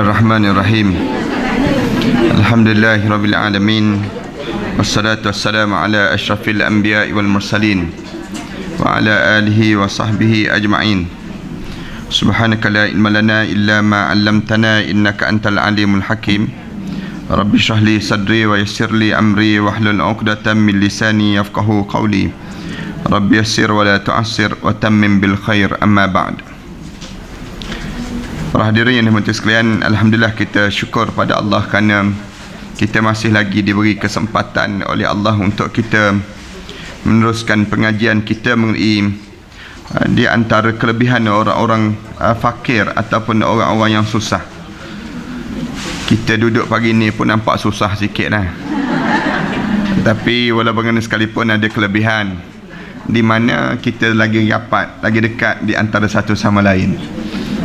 Bismillahirrahmanirrahim. Alhamdulillahirabbil alamin. Wassalatu wassalamu ala asyrafil anbiya'i wal mursalin wa ala alihi wa sahbihi ajma'in. Subhanaka la ilma lana illa ma 'allamtana innaka antal alimul hakim. Rabbi shrah li sadri wa yassir li amri wahlul 'uqdatam min lisani yafqahu qawli. Rabbi yassir wa la tu'assir wa tammim bil khair, amma ba'd. Para hadirin yang dirahmati sekalian, alhamdulillah kita syukur pada Allah kerana kita masih lagi diberi kesempatan oleh Allah untuk kita meneruskan pengajian kita mengenai di antara kelebihan orang-orang fakir ataupun orang-orang yang susah. Kita duduk pagi ni pun nampak susah sikit lah. Tapi walaupun sekalipun ada kelebihan di mana kita lagi rapat, lagi dekat di antara satu sama lain.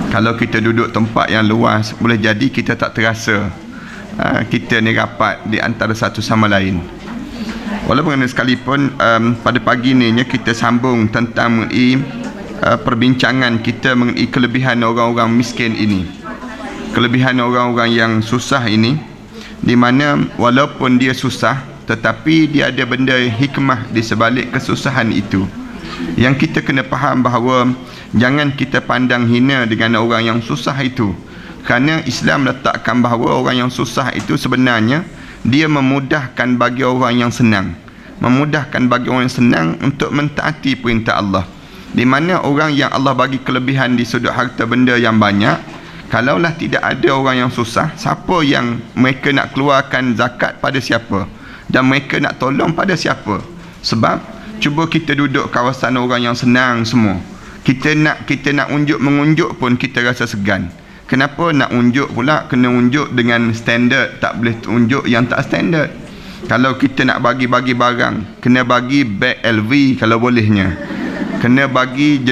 Kalau kita duduk tempat yang luas, boleh jadi kita tak terasa kita ni rapat di antara satu sama lain. Walaupun sekalipun pada pagi ni kita sambung tentang mengenai perbincangan kita mengenai kelebihan orang-orang miskin ini, kelebihan orang-orang yang susah ini, di mana walaupun dia susah tetapi dia ada benda hikmah di sebalik kesusahan itu. Yang kita kena faham bahawa jangan kita pandang hina dengan orang yang susah itu, kerana Islam letakkan bahawa orang yang susah itu sebenarnya dia memudahkan bagi orang yang senang, memudahkan bagi orang yang senang untuk mentaati perintah Allah. Di mana orang yang Allah bagi kelebihan di sudut harta benda yang banyak, kalaulah tidak ada orang yang susah, siapa yang mereka nak keluarkan zakat pada siapa, dan mereka nak tolong pada siapa? Sebab cuba kita duduk kawasan orang yang senang semua, kita nak mengunjuk pun kita rasa segan. Kenapa nak unjuk pula? Kena unjuk dengan standard, tak boleh unjuk yang tak standard. Kalau kita nak bagi-bagi barang, kena bagi beg LV kalau bolehnya, kena bagi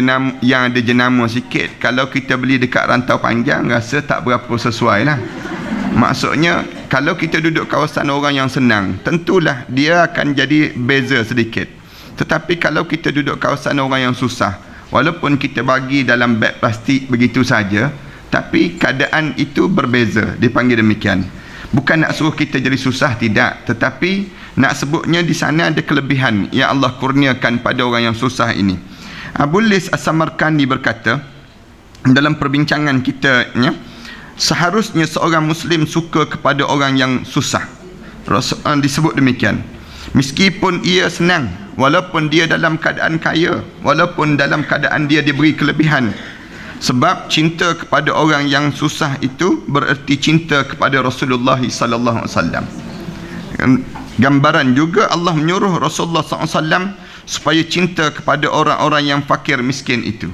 yang ada jenama sikit. Kalau kita beli dekat rantau panjang, rasa tak berapa sesuai lah. Maksudnya kalau kita duduk kawasan orang yang senang, tentulah dia akan jadi beza sedikit. Tetapi kalau kita duduk kawasan orang yang susah, walaupun kita bagi dalam beg plastik begitu saja, tapi keadaan itu berbeza, dipanggil demikian. Bukan nak suruh kita jadi susah, tidak, tetapi nak sebutnya di sana ada kelebihan yang Allah kurniakan pada orang yang susah ini. Abu Lis As-Samarkandi berkata dalam perbincangan kita, seharusnya seorang Muslim suka kepada orang yang susah. Disebut demikian. Meskipun ia senang, walaupun dia dalam keadaan kaya, walaupun dalam keadaan dia diberi kelebihan. Sebab cinta kepada orang yang susah itu bererti cinta kepada Rasulullah sallallahu alaihi wasallam. Gambaran juga Allah menyuruh Rasulullah sallallahu alaihi wasallam supaya cinta kepada orang-orang yang fakir miskin itu.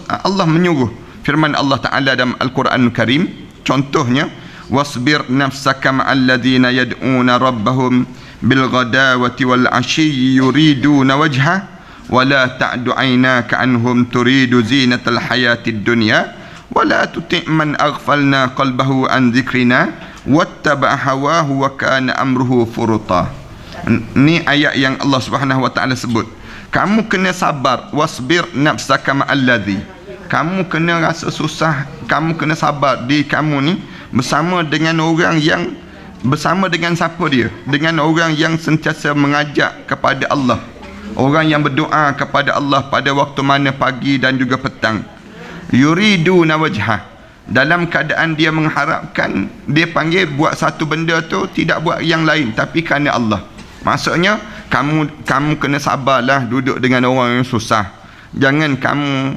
Allah menyuruh, firman Allah Taala dalam Al-Quranul Karim, contohnya, wasbir nafsaka ma'al ladzina yad'una rabbahum bil ghadawati wal 'ashyi yuriduna wajha wa la ta'du 'aynaka anhum turidu zinatal hayatid dunya wa la tuti' man aghfalna qalbahu an dzikrina wattaba'a hawahu wa kana amruhu furuta. Ini ayat yang Allah Subhanahu wa taala sebut, kamu kena sabar, wasbir nafsaka ma'al ladzi, kamu kena rasa susah, kamu kena sabar di kamu ni bersama dengan orang yang, bersama dengan siapa dia? Dengan orang yang sentiasa mengajak kepada Allah, orang yang berdoa kepada Allah pada waktu mana pagi dan juga petang. Yuriduna wajhah, dalam keadaan dia mengharapkan, dia panggil buat satu benda tu, tidak buat yang lain tapi kerana Allah. Maksudnya kamu kena sabarlah duduk dengan orang yang susah. Jangan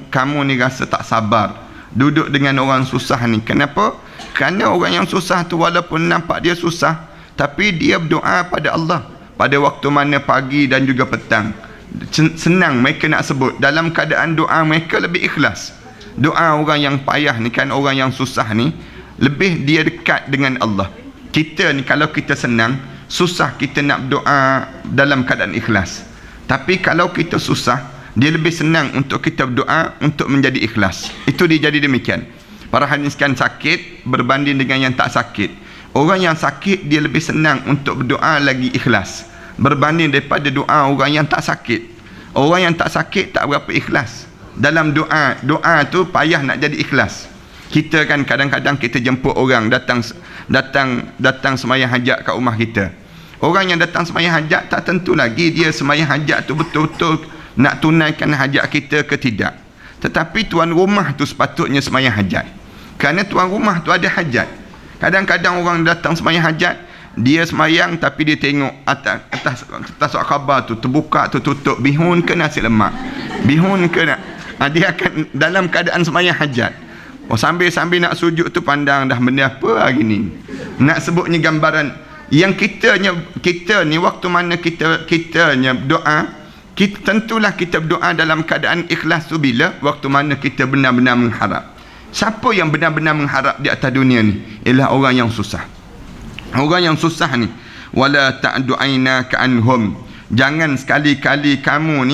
kamu ni rasa tak sabar duduk dengan orang susah ni. Kenapa? Kerana orang yang susah tu walaupun nampak dia susah, tapi dia berdoa pada Allah pada waktu mana pagi dan juga petang. Senang mereka nak sebut, dalam keadaan doa mereka lebih ikhlas. Doa orang yang payah ni kan, orang yang susah ni, lebih dia dekat dengan Allah. Kita ni kalau kita senang, susah kita nak berdoa dalam keadaan ikhlas. Tapi kalau kita susah, dia lebih senang untuk kita berdoa untuk menjadi ikhlas. Itu dia jadi demikian. Para hadirin sekalian, sakit berbanding dengan yang tak sakit. Orang yang sakit dia lebih senang untuk berdoa lagi ikhlas berbanding daripada doa orang yang tak sakit. Orang yang tak sakit tak berapa ikhlas dalam doa tu, payah nak jadi ikhlas. Kita kan kadang-kadang kita jemput orang datang sembahyang hajat kat rumah kita. Orang yang datang sembahyang hajat tak tentu lagi dia sembahyang hajat tu betul-betul nak tunaikan hajat kita ke tidak. Tetapi tuan rumah tu sepatutnya sembahyang hajat. Kerana tuan rumah tu ada hajat. Kadang-kadang orang datang sembahyang hajat, dia sembahyang tapi dia tengok atas surat khabar tu terbuka tu tutup, bihun ke nasi lemak, bihun ke nak, dia akan dalam keadaan sembahyang hajat. Sambil nak sujud tu pandang dah benda apa hari ni. Nak sebutnya gambaran yang kita ni waktu mana kitanya berdoa, tentulah kita berdoa dalam keadaan ikhlas tu bila waktu mana kita benar-benar mengharap. Siapa yang benar-benar mengharap di atas dunia ni? Ialah orang yang susah. Orang yang susah ni, wala ta'du aynaka anhum. Jangan sekali-kali kamu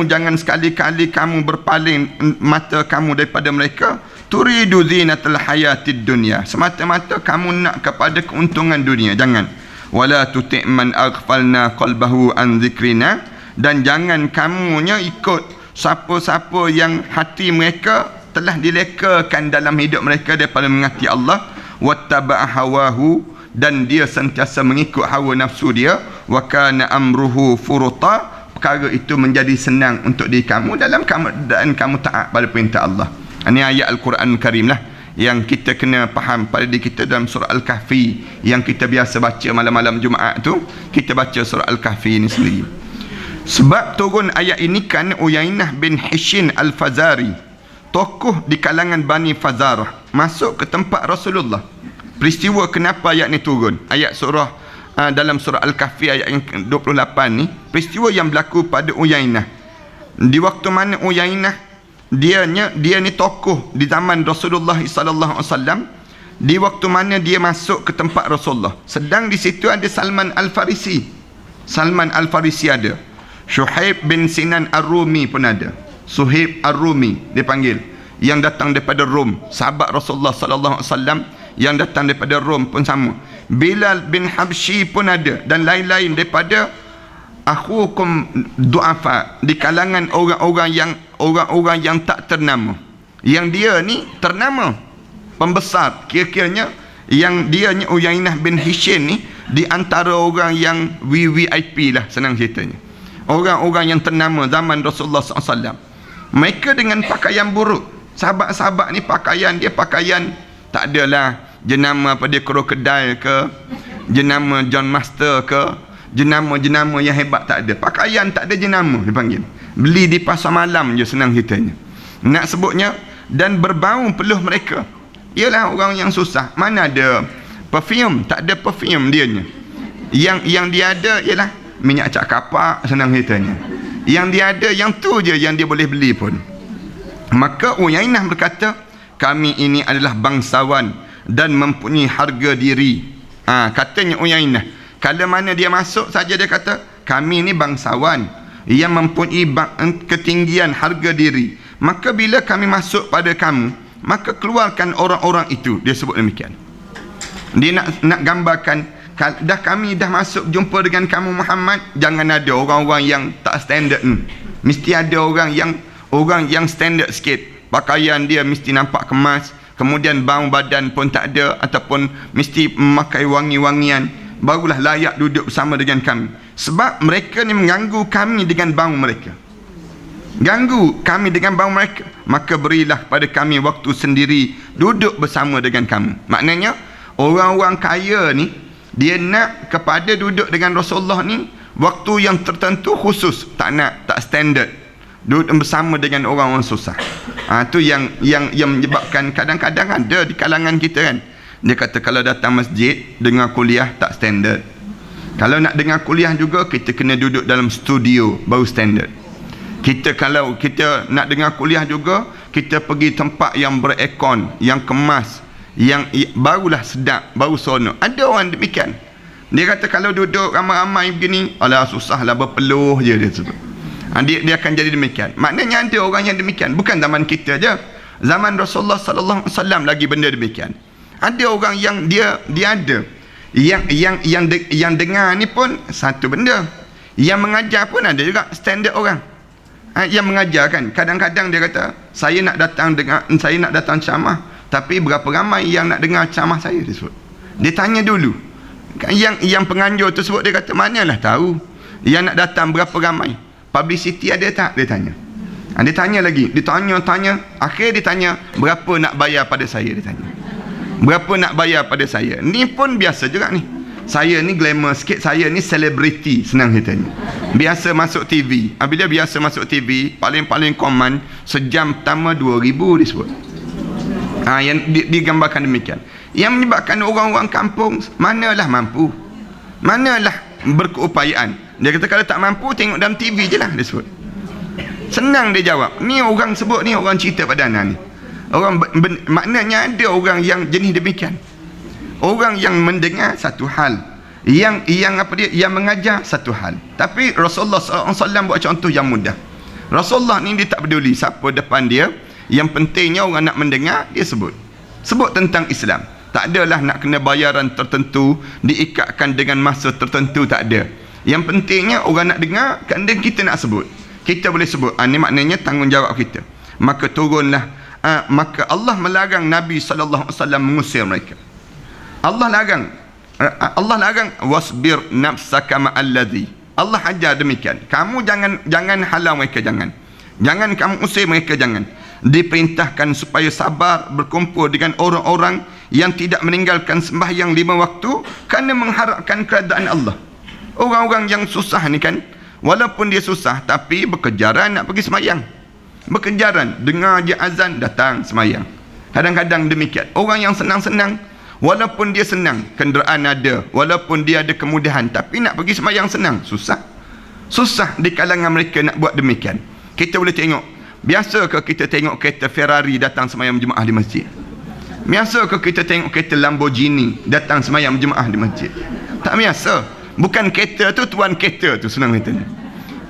jangan sekali-kali kamu berpaling mata kamu daripada mereka. Turidu zinatal hayatid dunya, semata-mata kamu nak kepada keuntungan dunia. Jangan. Wala tuti' man aghfalna qalbahu an dzikrina, dan jangan kamunya ikut siapa-siapa yang hati mereka telah dilekakan dalam hidup mereka daripada mengasihi Allah. Wattaba'a hawahu, dan dia sentiasa mengikut hawa nafsu dia. Wa kana amruhu furuta, perkara itu menjadi senang untuk diri kamu dalam keadaan kamu taat pada perintah Allah. Ini ayat Al-Quran Karim lah yang kita kena faham pada diri kita dalam surah Al-Kahfi yang kita biasa baca malam-malam Jumaat tu. Kita baca surah Al-Kahfi ini sendiri. Sebab turun ayat ini kan Uyainah bin Hishin Al-Fazari, tokoh di kalangan Bani Fazarah, masuk ke tempat Rasulullah. Peristiwa kenapa ayat ni turun, ayat surah dalam surah Al-Kahfi ayat yang 28 ni, peristiwa yang berlaku pada Uyainah. Di waktu mana Uyainah dia ni tokoh di zaman Rasulullah sallallahu alaihi wasallam, di waktu mana dia masuk ke tempat Rasulullah, sedang di situ ada Salman Al-Farisi. Salman Al-Farisi ada, Syuhaib bin Sinan Ar-Rumi pun ada. Suhaib Ar-Rumi dipanggil, yang datang daripada Rom, sahabat Rasulullah sallallahu alaihi wasallam yang datang daripada Rom pun sama. Bilal bin Habsyi pun ada, dan lain-lain daripada akhukum du'afa, di kalangan orang-orang yang tak ternama. Yang dia ni ternama, pembesar, kira-kiranya yang dia ni Uyainah bin Hishin ni di antara orang yang VVIP lah, senang ceritanya. Orang-orang yang ternama zaman Rasulullah SAW. Mereka dengan pakaian buruk. Sahabat-sahabat ni pakaian tak adalah jenama pada krokodil ke, jenama John Master ke, jenama-jenama yang hebat tak ada. Pakaian tak ada jenama dipanggil. Beli di pasar malam je, senang ceritanya. Nak sebutnya, dan berbau peluh mereka. Ialah orang yang susah. Mana ada perfume? Tak ada perfume dianya. Yang dia ada ialah minyak cak kapak, senang ceritanya. Yang dia ada, yang tu je yang dia boleh beli pun. Maka Uyainah berkata, kami ini adalah bangsawan dan mempunyai harga diri. Katanya Uyainah, kalau mana dia masuk saja dia kata, kami ni bangsawan yang mempunyai ketinggian harga diri. Maka bila kami masuk pada kamu, maka keluarkan orang-orang itu. Dia sebut demikian. Dia nak gambarkan, dah kami dah masuk jumpa dengan kamu Muhammad, jangan ada orang-orang yang tak standard ni. Mesti ada orang yang standard sikit. Pakaian dia mesti nampak kemas, kemudian bau badan pun tak ada, ataupun mesti memakai wangi-wangian, barulah layak duduk bersama dengan kami. Sebab mereka ni mengganggu kami dengan bau mereka. Ganggu kami dengan bau mereka. Maka berilah pada kami waktu sendiri duduk bersama dengan kamu. Maknanya orang-orang kaya ni, dia nak kepada duduk dengan Rasulullah ni waktu yang tertentu khusus, tak standard duduk bersama dengan orang-orang susah. Tu yang menyebabkan kadang-kadang ada di kalangan kita kan, dia kata kalau datang masjid dengar kuliah tak standard. Kalau nak dengar kuliah juga, kita kena duduk dalam studio baru standard. Kalau kita nak dengar kuliah juga, kita pergi tempat yang berekon, yang kemas, yang barulah sedap, baru seronok. Ada orang demikian. Dia kata kalau duduk ramai-ramai begini, alah susahlah, berpeluh je dia sebut. Dia akan jadi demikian. Maknanya ada orang yang demikian. Bukan zaman kita je, zaman Rasulullah sallallahu alaihi wasallam lagi benda demikian. Ada orang yang dia ada yang dengar ni pun satu benda, yang mengajar pun ada juga standard orang. Yang mengajar kan, kadang-kadang dia kata saya nak datang ceramah, Tapi berapa ramai yang nak dengar ceramah saya tersebut? Dia tanya dulu. Yang penganjur tersebut dia kata, manalah tahu yang nak datang berapa ramai, publicity ada tak, dia tanya. Dia tanya lagi, dia tanya, akhir dia tanya, berapa nak bayar pada saya, dia tanya. Berapa nak bayar pada saya? Ni pun biasa juga ni. Saya ni glamour sikit, saya ni selebriti, senang ceritanya. Biasa masuk TV. Bila biasa masuk TV, paling-paling komen sejam pertama 2,000 disebut. Yang digambarkan demikian. Yang menyebabkan orang-orang kampung manalah mampu, manalah berkeupayaan. Dia kata kalau tak mampu tengok dalam TV je lah, dia sebut. Senang dia jawab. Ni orang sebut ni, orang cerita pada anak ni. Orang maknanya ada orang yang jenis demikian. Orang yang mendengar satu hal, yang mengajar satu hal. Tapi Rasulullah SAW buat contoh yang mudah. Rasulullah ni dia tak peduli siapa depan dia. Yang pentingnya orang nak mendengar, dia sebut tentang Islam. Tak adalah nak kena bayaran tertentu, diikatkan dengan masa tertentu, tak ada. Yang pentingnya orang nak dengar, kadang kita nak sebut, kita boleh sebut. Ini maknanya tanggungjawab kita. Maka turunlah, maka Allah melarang Nabi SAW mengusir mereka. Allah larang wasbir nafsaka ma'alladhi. Allah ajar demikian. Kamu jangan halau mereka, jangan kamu usir mereka, jangan. Diperintahkan supaya sabar berkumpul dengan orang-orang yang tidak meninggalkan sembahyang 5 waktu kerana mengharapkan keredaan Allah. Orang-orang yang susah ni kan, walaupun dia susah tapi berkejaran nak pergi sembahyang, berkejaran dengar je azan datang sembahyang. Kadang-kadang demikian. Orang yang senang-senang, walaupun dia senang, kenderaan ada, walaupun dia ada kemudahan, tapi nak pergi sembahyang senang, susah di kalangan mereka nak buat demikian. Kita boleh tengok, biasa ke kita tengok kereta Ferrari datang sembahyang jemaah di masjid? Biasa ke kita tengok kereta Lamborghini datang sembahyang jemaah di masjid? Tak biasa. Bukan kereta tu, tuan kereta tu, senang kata.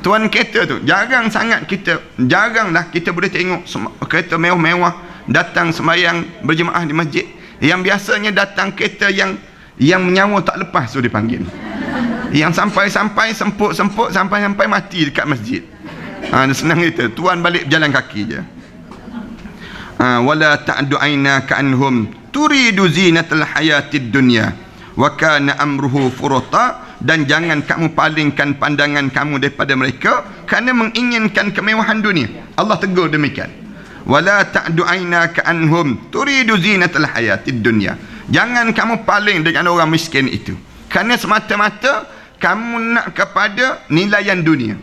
Tuan kereta tu jaranglah kita boleh tengok kereta mewah-mewah datang sembahyang berjemaah di masjid. Yang biasanya datang kereta yang menyawa tak lepas tu dipanggil. Yang sampai semput sampai mati dekat masjid. Senang kita, tuan balik jalan kaki je. Wala ta'du aynaka anhum turidu zinatal hayatid dunya wa kana amruhu furata. Dan jangan kamu palingkan pandangan kamu daripada mereka kerana menginginkan kemewahan dunia. Allah tegur demikian. Wala ta'du aynaka anhum turidu zinatal hayatid dunya. Jangan kamu paling dengan orang miskin itu kerana semata-mata kamu nak kepada nilaian dunia.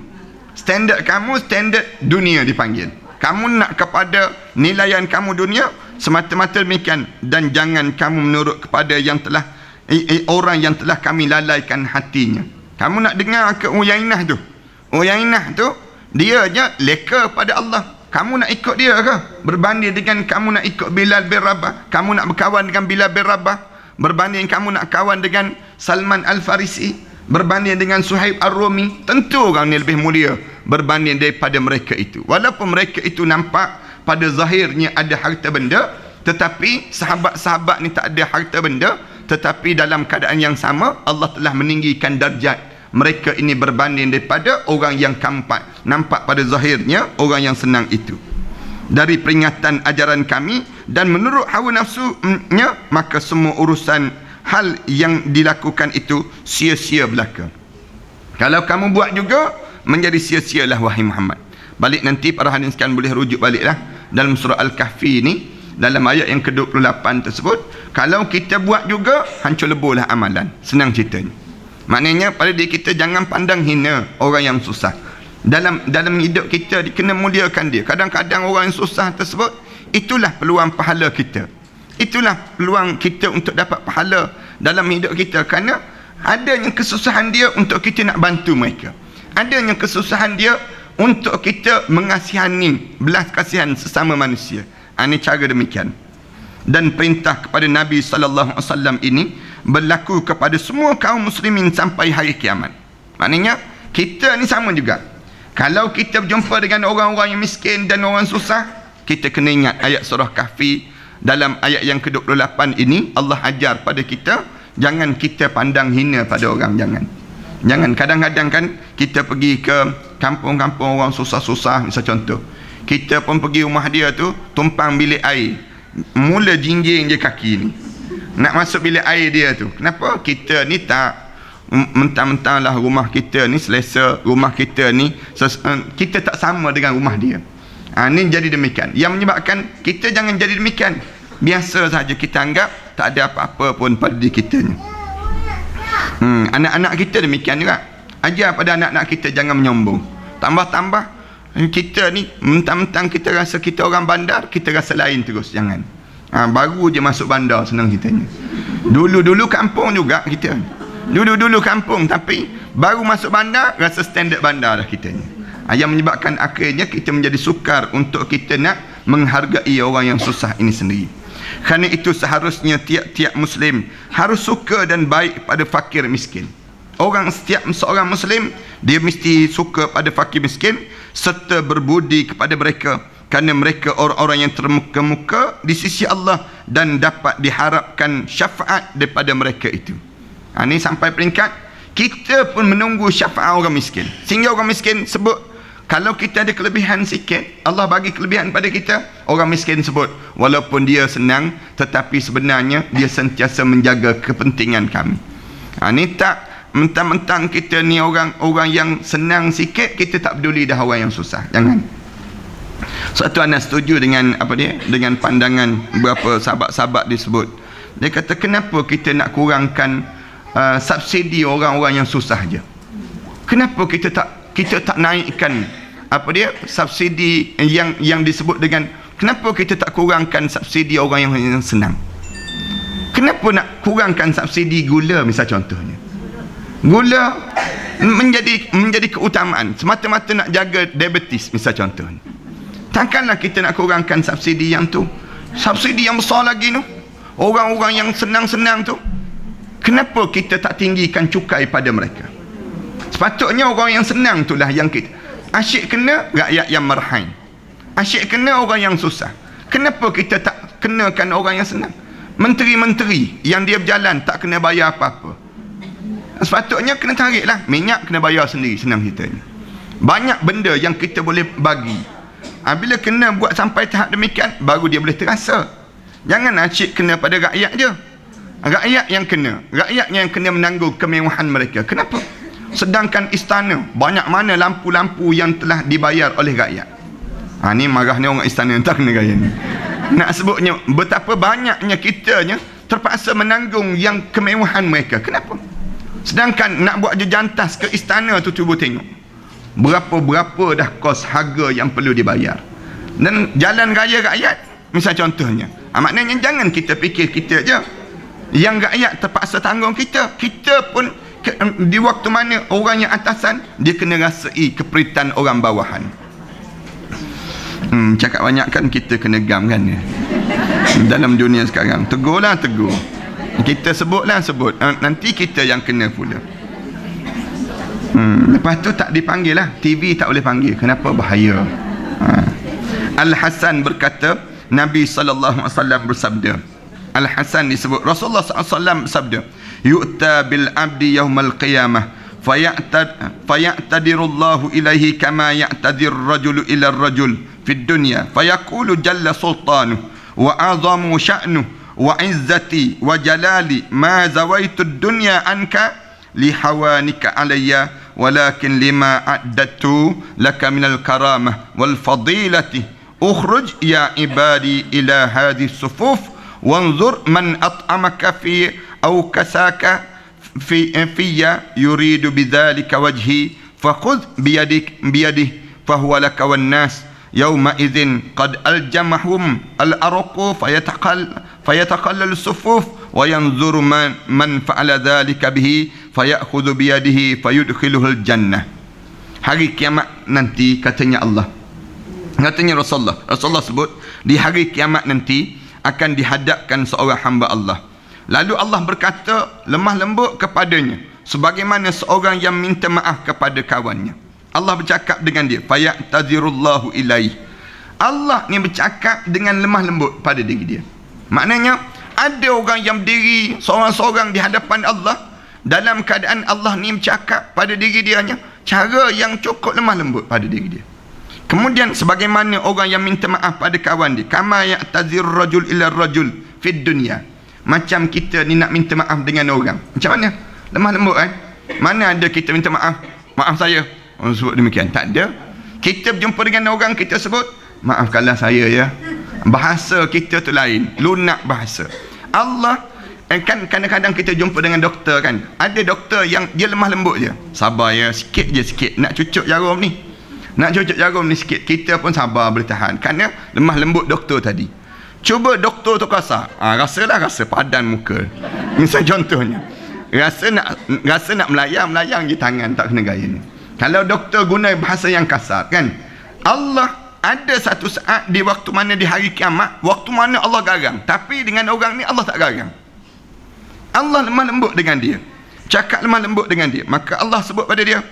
Standard kamu standard dunia dipanggil. Kamu nak kepada nilaian kamu dunia, semata-mata demikian. Dan jangan kamu menurut kepada yang telah orang yang telah kami lalaikan hatinya. Kamu nak dengar ke Uyainah tu? Uyainah tu dia je leka pada Allah. Kamu nak ikut dia ke? Berbanding dengan kamu nak ikut Bilal bin Rabah, kamu nak berkawan dengan Bilal bin Rabah, berbanding kamu nak kawan dengan Salman Al-Farisi, berbanding dengan Suhaib Ar-Rumi, tentu orang ni lebih mulia berbanding daripada mereka itu. Walaupun mereka itu nampak pada zahirnya ada harta benda, tetapi sahabat-sahabat ni tak ada harta benda, tetapi dalam keadaan yang sama Allah telah meninggikan darjat mereka ini berbanding daripada orang yang nampak pada zahirnya orang yang senang itu. Dari peringatan ajaran kami dan menurut hawa nafsunya, maka semua urusan hal yang dilakukan itu sia-sia belaka. Kalau kamu buat juga, menjadi sia-sialah wahai Muhammad. Balik nanti para hadirin sekalian boleh rujuk baliklah dalam surah Al-Kahfi ni, dalam ayat yang ke-28 tersebut. Kalau kita buat juga, hancur leburlah amalan. Senang ceritanya. Maknanya pada diri kita jangan pandang hina orang yang susah. Dalam hidup kita kena muliakan dia. Kadang-kadang orang yang susah tersebut, itulah peluang pahala kita. Itulah peluang kita untuk dapat pahala dalam hidup kita. Kerana adanya kesusahan dia untuk kita nak bantu mereka. Adanya kesusahan dia untuk kita mengasihani, belas kasihan sesama manusia. Ini cara demikian. Dan perintah kepada Nabi SAW ini berlaku kepada semua kaum muslimin sampai hari kiamat. Maknanya kita ni sama juga. Kalau kita berjumpa dengan orang-orang yang miskin dan orang susah, kita kena ingat ayat surah Kahfi. Dalam ayat yang ke-28 ini Allah ajar pada kita, jangan kita pandang hina pada orang. Jangan. Kadang-kadang kan kita pergi ke kampung-kampung orang susah-susah, misal contoh, kita pun pergi rumah dia tu, tumpang bilik air. mula jinjing je kaki ni nak masuk bilik air dia tu. Kenapa? Kita ni tak mentang-mentang lah rumah kita ni selesa, rumah kita ni kita tak sama dengan rumah dia. Ni jadi demikian. Yang menyebabkan kita jangan jadi demikian. Biasa saja kita anggap tak ada apa-apa pun pada diri kita ni. Anak-anak kita demikian juga. Ajar pada anak-anak kita jangan menyombong. Tambah-tambah kita ni mentang-mentang kita rasa kita orang bandar, kita rasa lain terus. Jangan. Baru je masuk bandar senang ceritanya. Dulu-dulu kampung juga kita. Dulu-dulu kampung, tapi baru masuk bandar rasa standard bandar dah kita ni. Yang menyebabkan akhirnya kita menjadi sukar untuk kita nak menghargai orang yang susah ini sendiri. Kerana itu seharusnya tiap-tiap Muslim harus suka dan baik pada fakir miskin. Setiap seorang Muslim dia mesti suka pada fakir miskin serta berbudi kepada mereka, kerana mereka orang-orang yang terkemuka di sisi Allah dan dapat diharapkan syafaat daripada mereka itu. Ini sampai peringkat kita pun menunggu syafaat orang miskin, sehingga orang miskin sebut, kalau kita ada kelebihan sikit, Allah bagi kelebihan pada kita, orang miskin sebut, walaupun dia senang tetapi sebenarnya dia sentiasa menjaga kepentingan kami. Ini tak mentang-mentang kita ni orang yang senang sikit, kita tak peduli dah orang yang susah. Jangan. Suatu anak setuju dengan dengan pandangan beberapa sahabat-sahabat disebut. Dia kata, kenapa kita nak kurangkan subsidi orang-orang yang susah je? Kenapa kita tak naikkan subsidi yang disebut dengan, kenapa kita tak kurangkan subsidi orang yang senang? Kenapa nak kurangkan subsidi gula misal contohnya? Gula menjadi keutamaan semata-mata nak jaga diabetes misal contohnya. Takkanlah kita nak kurangkan subsidi yang tu, subsidi yang besar lagi tu, orang-orang yang senang-senang tu. Kenapa kita tak tinggikan cukai pada mereka? Sepatutnya orang yang senang itulah yang kita asyik kena rakyat yang marhain, asyik kena orang yang susah. Kenapa kita tak kenakan orang yang senang? Menteri-menteri yang dia berjalan tak kena bayar apa-apa. Sepatutnya kena tariklah, minyak kena bayar sendiri, senang ceritanya. Banyak benda yang kita boleh bagi. Bila kena buat sampai tahap demikian, baru dia boleh terasa. Jangan asyik kena pada rakyat je. Rakyat yang kena menanggung kemewahan mereka. Kenapa? Sedangkan istana, banyak mana lampu-lampu yang telah dibayar oleh rakyat. Ni marahnya orang istana tak kena gaya ni. Nak sebutnya betapa banyaknya kitanya terpaksa menanggung yang kemewahan mereka. Kenapa? Sedangkan nak buat jejantas ke istana tu, cuba tengok berapa dah kos harga yang perlu dibayar. Dan jalan raya rakyat misal contohnya, maknanya jangan kita fikir kita je yang rakyat terpaksa tanggung kita pun di waktu mana orang yang atasan dia kena rasai keperitan orang bawahan. Cakap banyak kan kita kena gam kan dalam dunia sekarang. Tegur. Kita sebut. Nanti kita yang kena pula. Lepas tu tak dipanggil lah. TV tak boleh panggil. Kenapa? Bahaya. Al-Hasan berkata, Nabi SAW bersabda. Al-Hasan disebut, Rasulullah SAW bersabda, yu'ta bil abdi yawmal qiyamah faya'tadirullahu ilaihi kama ya'tadir rajulu ila rajul fid dunya fayaqulu jalla sultanuh wa azamu sya'nuh wa izzati wa jalali ma zawaitu dunya anka lihawanika alayya walakin lima a'dadtu laka minal karamah wal fadilati ukhruj ya ibadi ila hadhihi sufuf wanzur man at'amaka fi aw kasaka fiyya yuridu bidzalika wajhi fakhudh biyadihi fahuwa laka wan nas yawma idzin qad aljamahum al-arqu fayataqallal sufuf wa yanzuru man fa'ala dhalika bihi fayakhudhu biyadihi fayudkhiluhul jannah. Hari kiamat nanti, katanya Allah, katanya Rasulullah sebut, di hari kiamat nanti akan dihadapkan seorang hamba Allah. Lalu Allah berkata lemah lembut kepadanya sebagaimana seorang yang minta maaf kepada kawannya. Allah bercakap dengan dia, fayatazirullahu ilaih. Allah ni bercakap dengan lemah lembut pada diri dia. Maknanya ada orang yang berdiri seorang-seorang di hadapan Allah, dalam keadaan Allah ni bercakap pada diri dia nya cara yang cukup lemah lembut pada diri dia. Kemudian sebagaimana orang yang minta maaf pada kawan dia, kama ya'tazir rajul ila rajul fid dunya, macam kita ni nak minta maaf dengan orang. Macam mana? Lemah lembut kan? Mana ada kita minta maaf, maaf saya, orang sebut demikian? Tak ada. Kita berjumpa dengan orang, kita sebut maafkanlah saya ya. Bahasa kita tu lain, lunak bahasa. Allah kan kadang-kadang kita jumpa dengan doktor kan, ada doktor yang dia lemah lembut je, sabar ya, sikit je, sikit nak cucuk jarum ni, sikit, kita pun sabar boleh tahan kerana lemah lembut doktor tadi. Cuba doktor tu kasar, rasa padan muka, misal contohnya, rasa nak melayang je tangan, tak kena gaya ni. Kalau doktor guna bahasa yang kasar kan, Allah ada satu saat di waktu mana di hari kiamat, waktu mana Allah garang, tapi dengan orang ni Allah tak garang. Allah lemah lembut dengan dia, cakap lemah lembut dengan dia. Maka Allah sebut pada dia,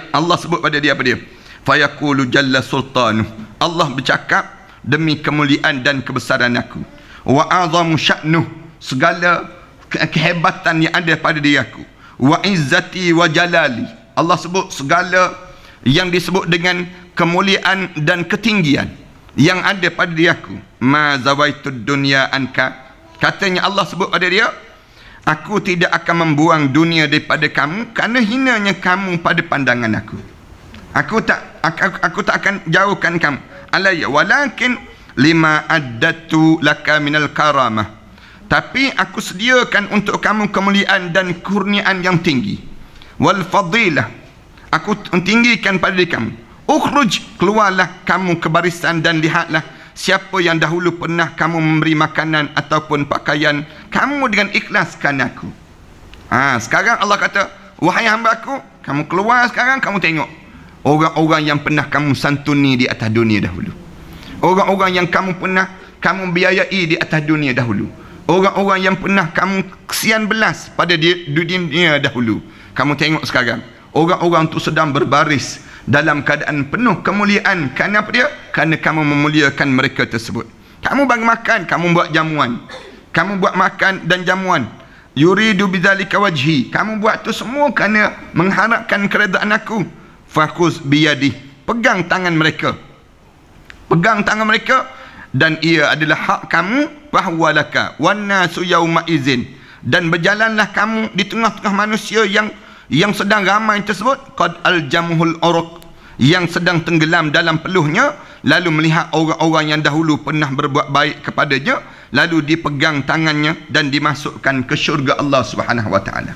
Allah sebut pada dia apa dia? Fayaqulu jalla sultanu, Allah bercakap, demi kemuliaan dan kebesaran aku, wa azamu sya'nuh, segala kehebatan yang ada pada diri aku, wa izzati wa jalali, Allah sebut segala yang disebut dengan kemuliaan dan ketinggian yang ada pada diri aku. Ma zawaitud dunya anka, katanya Allah sebut pada dia, aku tidak akan membuang dunia daripada kamu kerana hinanya kamu pada pandangan aku. Aku tak akan jauhkan kamu. Alayya walakin lima addatu laka minal karamah, tapi aku sediakan untuk kamu kemuliaan dan kurniaan yang tinggi. Wal fadilah, aku tinggikan pada diri kamu. Ukhruj, keluarlah kamu ke barisan dan lihatlah siapa yang dahulu pernah kamu memberi makanan ataupun pakaian kamu dengan ikhlas kerana aku. Sekarang Allah kata, wahai hamba aku, kamu keluar sekarang, kamu tengok orang-orang yang pernah kamu santuni di atas dunia dahulu, orang-orang yang kamu biayai di atas dunia dahulu, orang-orang yang pernah kamu kesian belas pada dunia dahulu, kamu tengok sekarang orang-orang tu sedang berbaris dalam keadaan penuh kemuliaan. Kerana apa dia? Kerana kamu memuliakan mereka tersebut. Kamu bagi makan, kamu buat jamuan, kamu buat makan dan jamuan. Yuridu bidzalika wajhi, kamu buat tu semua kerana mengharapkan keredaan aku. Fakhuz biyadi, pegang tangan mereka, dan ia adalah hak kamu. Fahwalaka wan nasu yauma izin, dan berjalanlah kamu di tengah-tengah manusia yang sedang ramai tersebut, qad aljamuhul uruq, yang sedang tenggelam dalam peluhnya, lalu melihat orang-orang yang dahulu pernah berbuat baik kepadanya, lalu dipegang tangannya dan dimasukkan ke syurga Allah Subhanahu wa taala.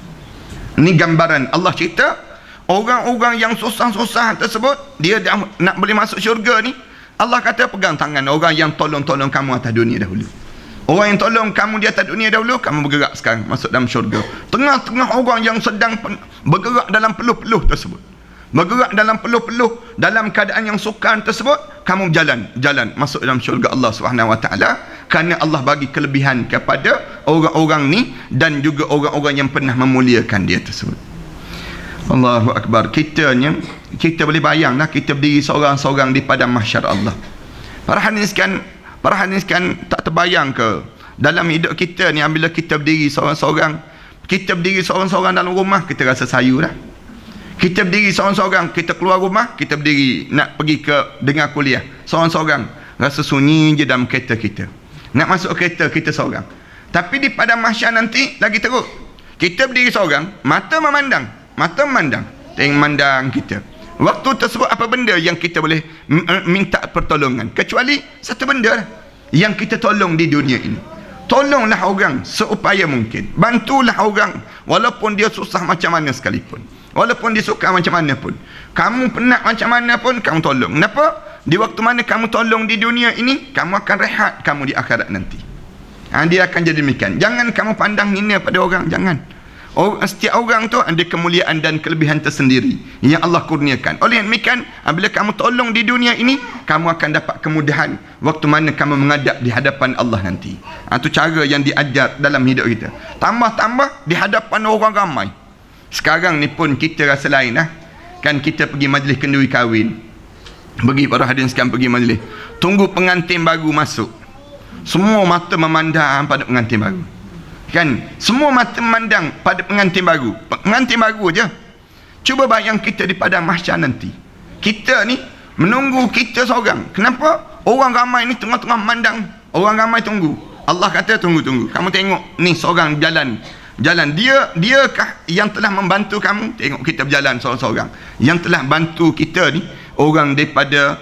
Ini gambaran Allah cerita orang-orang yang susah-susah tersebut, dia dah nak boleh masuk syurga ni, Allah kata pegang tangan orang yang tolong-tolong kamu atas dunia dahulu. Orang yang tolong kamu di atas dunia dahulu, kamu bergerak sekarang masuk dalam syurga. Tengah-tengah orang yang sedang bergerak dalam peluh-peluh tersebut, bergerak dalam peluh-peluh, dalam keadaan yang sukar tersebut, kamu jalan masuk dalam syurga Allah Subhanahu wa taala, kerana Allah bagi kelebihan kepada orang-orang ni dan juga orang-orang yang pernah memuliakan dia tersebut. Allahu akbar. Kita boleh bayanglah kita berdiri seorang-seorang di padang mahsyar Allah. Para hadirin sekalian, tak terbayang ke dalam hidup kita ni, apabila kita berdiri seorang-seorang dalam rumah, kita rasa sayu dah. Kita berdiri seorang-seorang, kita keluar rumah, kita berdiri nak pergi ke dengar kuliah seorang-seorang, rasa sunyi je dalam kereta kita. Nak masuk kereta, kita seorang. Tapi di padang mahsyar nanti lagi teruk. Kita berdiri seorang, mata memandang, tengok mandang kita. Waktu tersebut apa benda yang kita boleh minta pertolongan, kecuali satu benda lah yang kita tolong di dunia ini. Tolonglah orang seupaya mungkin, bantulah orang walaupun dia susah macam mana sekalipun, walaupun dia suka macam mana pun, kamu penat macam mana pun, kamu tolong. Kenapa? Di waktu mana kamu tolong di dunia ini, kamu akan rehat kamu di akhirat nanti. Dia akan jadi demikian. Jangan kamu pandang hina pada orang, jangan. Setiap orang tu ada kemuliaan dan kelebihan tersendiri yang Allah kurniakan. Oleh demikian, apabila kamu tolong di dunia ini, kamu akan dapat kemudahan waktu mana kamu menghadap di hadapan Allah nanti. Itu cara yang diajar dalam hidup kita. Tambah-tambah di hadapan orang ramai. Sekarang ni pun kita rasa lain lah. Kan kita pergi majlis kenduri kahwin, pergi para hadirin sekalian, pergi majlis, tunggu pengantin baru masuk, semua mata memandang pada pengantin baru. Kan, semua mata memandang pada pengantin baru je. Cuba bayang kita di padang mahsyar nanti, kita ni menunggu kita seorang. Kenapa? Orang ramai ni tengah-tengah memandang, orang ramai tunggu. Allah kata tunggu. Kamu tengok ni seorang jalan. Diakah yang telah membantu kamu? Tengok kita berjalan seorang-seorang. Yang telah bantu kita ni orang daripada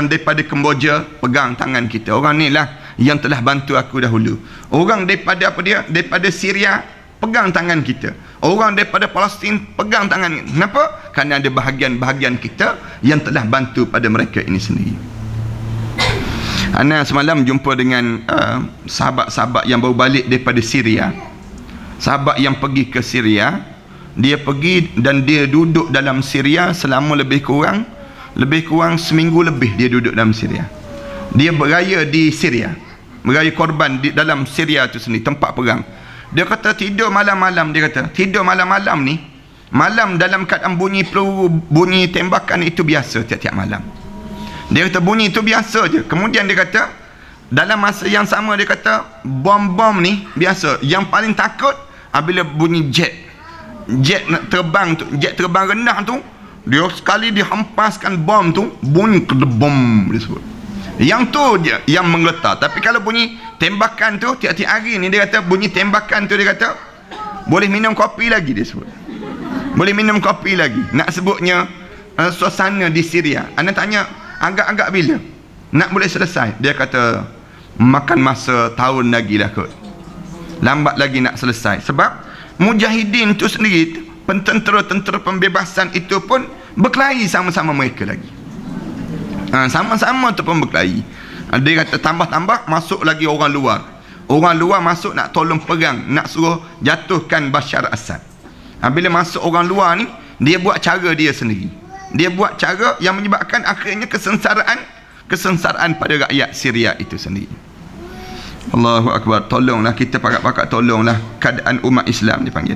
daripada Kemboja pegang tangan kita. Orang ni lah yang telah bantu aku dahulu. Orang daripada daripada Syria pegang tangan kita. Orang daripada Palestin pegang tangan kita. Kenapa? Kerana ada bahagian-bahagian kita yang telah bantu pada mereka ini sendiri. Ana semalam jumpa dengan sahabat-sahabat yang baru balik daripada Syria. Sahabat yang pergi ke Syria, dia pergi dan dia duduk dalam Syria selama lebih kurang seminggu lebih dia duduk dalam Syria. Dia beraya di Syria, beraya korban di dalam Syria tu sendiri, tempat perang. Dia kata tidur malam-malam ni, malam dalam keadaan bunyi peluru, bunyi tembakan itu biasa tiap-tiap malam. Dia kata bunyi itu biasa je. Kemudian dia kata dalam masa yang sama dia kata bom-bom ni biasa. Yang paling takut apabila bunyi jet nak terbang tu, jet terbang rendah tu, dia sekali dihempaskan bom tu, bunyi kedebom dia sebut. Yang tu je yang menggeletar. Tapi kalau bunyi tembakan tu tiap-tiap hari ni, dia kata bunyi tembakan tu, dia kata boleh minum kopi lagi, dia sebut. Boleh minum kopi lagi. Nak sebutnya suasana di Syria. Anda tanya agak-agak bila nak boleh selesai? Dia kata makan masa tahun lagi lah kot. Lambat lagi nak selesai. Sebab mujahidin tu sendiri, pententera-tentera pembebasan itu pun berkelahi sama-sama mereka lagi. Sama-sama tu pun berkelahi. Dia kata tambah-tambah masuk lagi orang luar. Orang luar masuk nak tolong perang, nak suruh jatuhkan Bashar Assad. Bila masuk orang luar ni, dia buat cara dia sendiri. Dia buat cara yang menyebabkan akhirnya kesensaraan pada rakyat Syria itu sendiri. Allahu Akbar. Tolonglah kita pakat-pakat, tolonglah keadaan umat Islam dipanggil.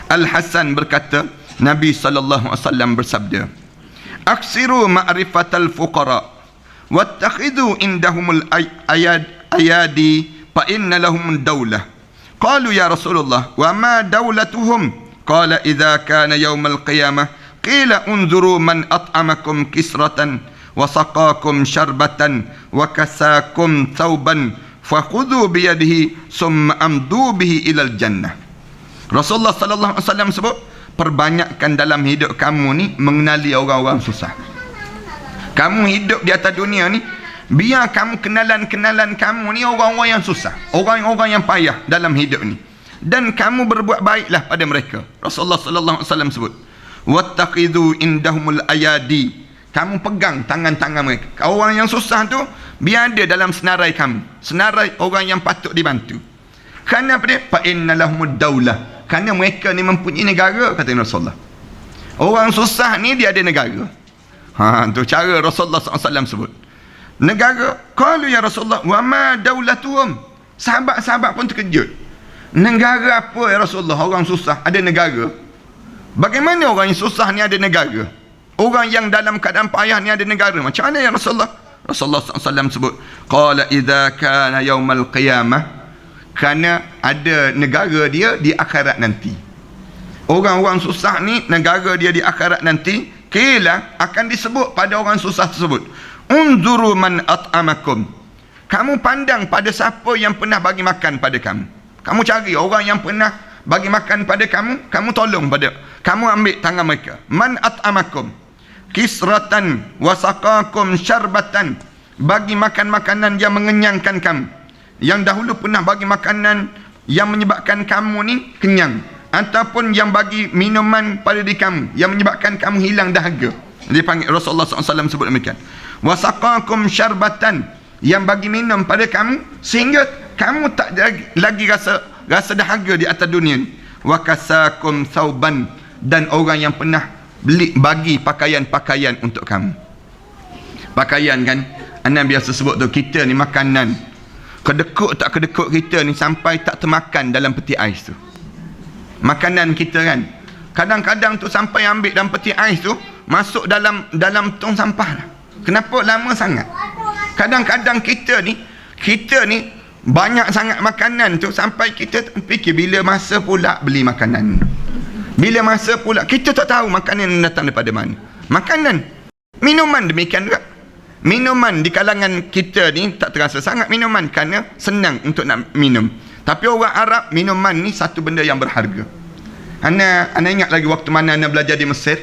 Al-Hasan berkata, Nabi SAW bersabda, aksiru ma'rifatal fuqara wattakhidhu indahumul ayadi fa inna lahum daulah. Qalu ya Rasulullah wa ma daulatuhum? Qala idza kana yaumal qiyamah qila unzuru man at'amakum kisratan wa saqakum syarbatan wa kasakum thawban fakhudhu biyadihi summa amdu bihi ilal jannah. Rasulullah sallallahu alaihi wasallam sebut, perbanyakkan dalam hidup kamu ni mengenali orang-orang susah. Kamu hidup di atas dunia ni, biar kamu kenalan kamu ni orang-orang yang susah, orang-orang yang payah dalam hidup ni, dan kamu berbuat baiklah pada mereka. Rasulullah sallallahu alaihi wasallam sebut, wattaqidhu indahumul ayadi. Kamu pegang tangan-tangan mereka. Orang yang susah tu biar ada dalam senarai kamu, senarai orang yang patut dibantu. Kerana apa dia? Fa innalahumud daulah. Kerana mereka ni mempunyai negara, kata Rasulullah. Orang susah ni dia ada negara. Tu cara Rasulullah SAW sebut. Negara. Qalu ya Rasulullah wa ma daulatuhum? Sahabat-sahabat pun terkejut. Negara apa ya Rasulullah? Orang susah ada negara. Bagaimana orang yang susah ni ada negara? Orang yang dalam keadaan payah ni ada negara. Macam mana ya Rasulullah? Rasulullah SAW sebut, qala idza kana yaumal qiyamah, kerana ada negara dia di akhirat nanti. Orang-orang susah ni negara dia di akhirat nanti, kila akan disebut pada orang susah tersebut, unzuru man at'amakum. Kamu pandang pada siapa yang pernah bagi makan pada kamu. Kamu cari orang yang pernah bagi makan pada kamu, kamu tolong pada, kamu ambil tangan mereka. Man at'amakum kisratan wasaqakum syarbatan, bagi makan makanan yang mengenyangkan kamu, yang dahulu pernah bagi makanan yang menyebabkan kamu ni kenyang, ataupun yang bagi minuman pada diri kamu yang menyebabkan kamu hilang dahaga. Dia panggil, Rasulullah SAW sebut demikian. Wasaqakum syarbatan, yang bagi minum pada kamu sehingga kamu tak lagi rasa dahaga di atas dunia ni. Wa kasakum thawban, dan orang yang pernah bagi pakaian-pakaian untuk kamu. Pakaian kan, Anda biasa sebut tu, kita ni makanan kedekut tak kedekut kita ni sampai tak termakan dalam peti ais tu. Makanan kita kan, kadang-kadang tu sampai ambil dalam peti ais tu, masuk dalam tong sampah lah. Kenapa lama sangat? Kadang-kadang kita ni banyak sangat makanan tu sampai kita fikir bila masa pula beli makanan. Bila masa pula, kita tak tahu makanan yang datang daripada mana. Makanan Minuman demikian juga. Minuman di kalangan kita ni tak terasa sangat minuman kerana senang untuk nak minum. Tapi orang Arab, minuman ni satu benda yang berharga. Ana ingat lagi waktu mana ana belajar di Mesir.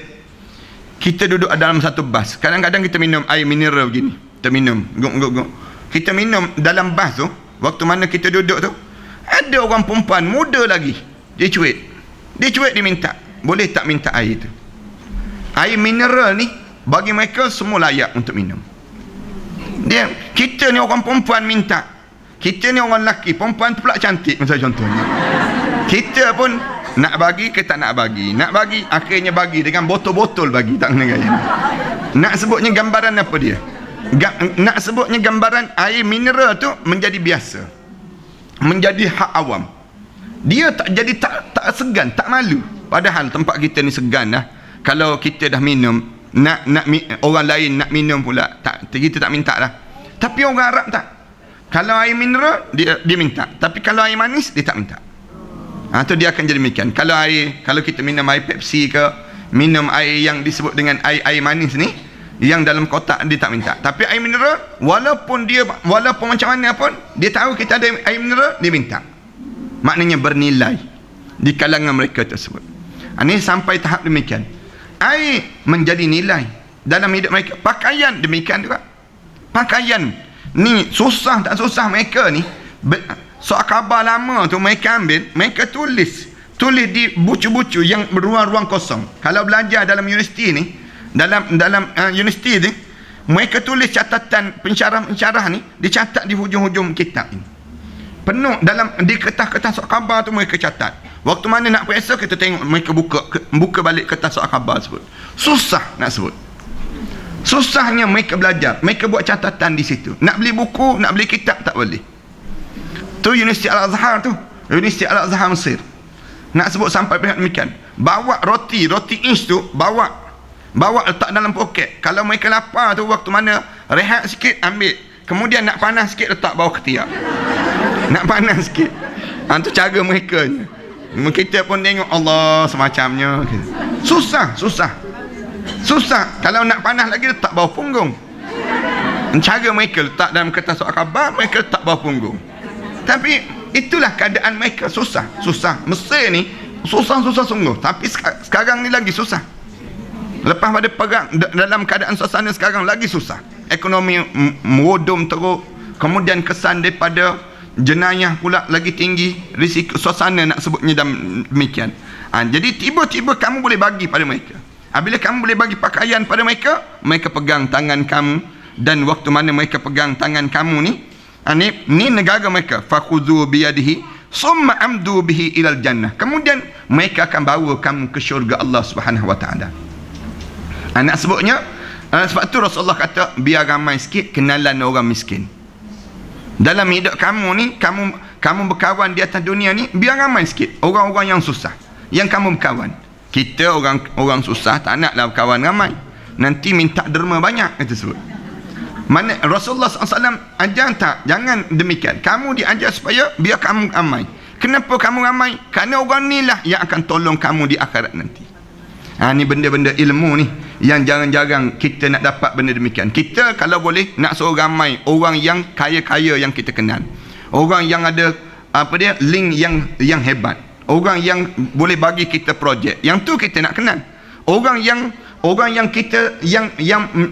Kita duduk dalam satu bas. Kadang-kadang kita minum air mineral begini. Kita minum. Kita minum dalam bas tu. Waktu mana kita duduk tu. Ada orang perempuan muda lagi. Dia cuit. Dia minta. Boleh tak minta air tu? Air mineral ni bagi mereka semua layak untuk minum. Kita ni orang perempuan minta. Kita ni orang lelaki. Perempuan tu pula cantik. Misalnya contohnya. Kita pun nak bagi ke tak nak bagi. Nak bagi, akhirnya bagi dengan botol-botol bagi. Tak kena gaya. Nak sebutnya gambaran apa dia? Nak sebutnya gambaran air mineral tu menjadi biasa. Menjadi hak awam. Dia tak jadi tak segan, tak malu. Padahal tempat kita ni segan lah. Kalau kita dah minum, nak orang lain nak minum pula, kita tak minta lah. Tapi orang Arab tak. Kalau air mineral dia minta. Tapi kalau air manis dia tak minta. Tu dia akan jadi demikian. Kalau kita minum air Pepsi ke, minum air yang disebut dengan air manis ni, yang dalam kotak dia tak minta. Tapi air mineral, walaupun macam mana pun, dia tahu kita ada air mineral, dia minta. Maknanya bernilai di kalangan mereka tersebut. Ini sampai tahap demikian. Air menjadi nilai dalam hidup mereka. Pakaian demikian juga. Pakaian ni susah tak susah mereka ni. Soal khabar lama tu mereka ambil, mereka tulis di bucu-bucu yang ruang-ruang kosong. Kalau belajar dalam universiti ni, dalam universiti ni, mereka tulis catatan pensyarah-pensyarah ni, dicatat di hujung-hujung kitab ini. Penuh di kertas-kertas soal khabar tu mereka catat. Waktu mana nak periksa, kita tengok mereka buka balik kertas soal khabar sebut. Susah nak sebut. Susahnya mereka belajar. Mereka buat catatan di situ. Nak beli buku, nak beli kitab tak boleh. Tu Universiti Al-Azhar tu. Universiti Al-Azhar Mesir. Nak sebut sampai pihak demikian. Bawa roti inch tu, bawa letak dalam poket. Kalau mereka lapar tu, waktu mana rehat sikit, ambil. Kemudian nak panas sikit, letak bawah ketiak. Nak panas sikit. Tu cara mereka ni. Kita pun tengok Allah semacamnya. Susah. Kalau nak panas lagi, letak bawah punggung. Cara mereka letak dalam kertas soal khabar, mereka letak bawah punggung. Tapi itulah keadaan mereka. Susah. Mesir ni susah sungguh. Tapi sekarang ni lagi susah. Lepas pada perang, dalam keadaan suasana sekarang lagi susah. Ekonomi merodom teruk. Kemudian kesan daripada jenayah pula lagi tinggi. Risiko suasana nak sebutnya demikian. Jadi tiba-tiba kamu boleh bagi pada mereka. Bila kamu boleh bagi pakaian pada mereka, mereka pegang tangan kamu. Dan waktu mana mereka pegang tangan kamu ni, ni negara mereka. Fakhudhu biyadihi summa amdu bihi ilal jannah. Kemudian mereka akan bawa kamu ke syurga Allah Subhanahu wa taala. Nak sebutnya, sebab tu Rasulullah kata, biar ramai sikit kenalan orang miskin. Dalam hidup kamu ni, kamu berkawan di atas dunia ni, biar ramai sikit orang-orang yang susah yang kamu berkawan. Kita orang susah tak naklah berkawan ramai. Nanti minta derma banyak itu sebut. Mana Rasulullah SAW ajar tak? Jangan demikian. Kamu diajar supaya biar kamu ramai. Kenapa kamu ramai? Kerana orang ni lah yang akan tolong kamu di akhirat nanti. Ni benda-benda ilmu ni yang jarang-jarang kita nak dapat benda demikian. Kita kalau boleh nak suruh ramai orang yang kaya-kaya yang kita kenal. Orang yang ada link yang hebat. Orang yang boleh bagi kita projek. Yang tu kita nak kenal. Orang yang kita yang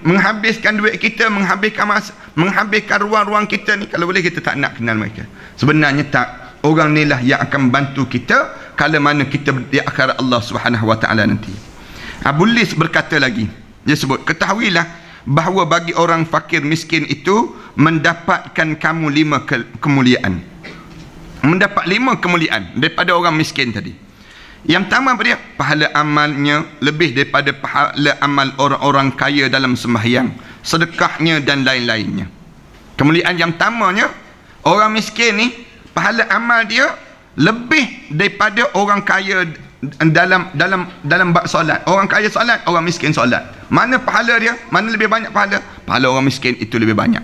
menghabiskan duit kita, menghabiskan ruang-ruang kita ni, kalau boleh kita tak nak kenal mereka. Sebenarnya tak. Orang ni lah yang akan membantu kita kalau mana kita di akhirat Allah Subhanahu wa taala nanti. Abu Lis berkata lagi, dia sebut, ketahuilah bahawa bagi orang fakir miskin itu mendapatkan kamu 5 kemuliaan. Mendapat 5 kemuliaan daripada orang miskin tadi. Yang pertama apa dia? Pahala amalnya lebih daripada pahala amal orang-orang kaya dalam sembahyang, sedekahnya dan lain-lainnya. Kemuliaan yang pertamanya, orang miskin ni pahala amal dia lebih daripada orang kaya dalam bab solat. Orang kaya solat, orang miskin solat. Mana pahala dia? Mana lebih banyak pahala? Pahala orang miskin itu lebih banyak